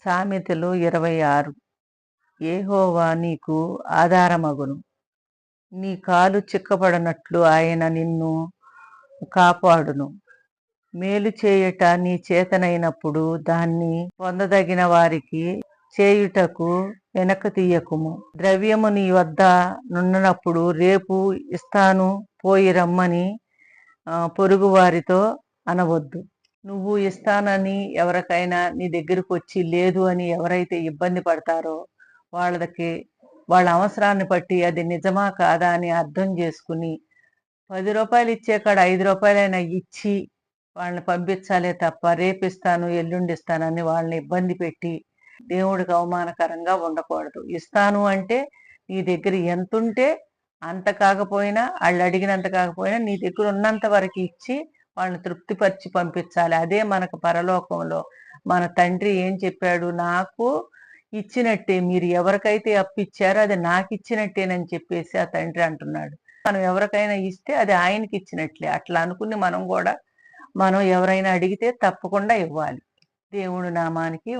సామెతలు 26. యెహోవా నీకు ఆధారమగును. నీ కాలు చిక్కబడనట్లు ఆయన నిన్ను కాపాడును. మేలు చేయుట నీ చేతనైనప్పుడు దాన్ని పొందదగిన వారికి చేయుటకు వెనక తీయకుము. ద్రవ్యము నీ వద్ద నున్నప్పుడు రేపు ఇస్తాను పోయి రమ్మని పొరుగు వారితో అనవద్దు. నువ్వు ఇస్తానని ఎవరికైనా నీ దగ్గరకు వచ్చి లేదు అని ఎవరైతే ఇబ్బంది పడతారో వాళ్ళ అవసరాన్ని బట్టి అది నిజమా కాదా అని అర్థం చేసుకుని 10 రూపాయలు ఇచ్చే కాడ 5 రూపాయలైనా ఇచ్చి వాళ్ళని పంపించాలే తప్ప రేపిస్తాను ఎల్లుండి ఇస్తానని వాళ్ళని ఇబ్బంది పెట్టి దేవుడికి అవమానకరంగా ఉండకూడదు. ఇస్తాను అంటే నీ దగ్గర ఎంత ఉంటే అంత కాకపోయినా వాళ్ళు అడిగినంత కాకపోయినా నీ దగ్గర ఉన్నంత వరకు ఇచ్చి వాళ్ళని తృప్తిపరిచి పంపించాలి. అదే మనకు పరలోకంలో మన తండ్రి ఏం చెప్పాడు, నాకు ఇచ్చినట్టే, మీరు ఎవరికైతే అప్పిచ్చారో అది నాకు ఇచ్చినట్టేనని చెప్పేసి ఆ తండ్రి అంటున్నాడు. మనం ఎవరికైనా ఇస్తే అది ఆయనకి ఇచ్చినట్లే. అట్లా అనుకుని మనం ఎవరైనా అడిగితే తప్పకుండా ఇవ్వాలి. దేవుడి నామానికి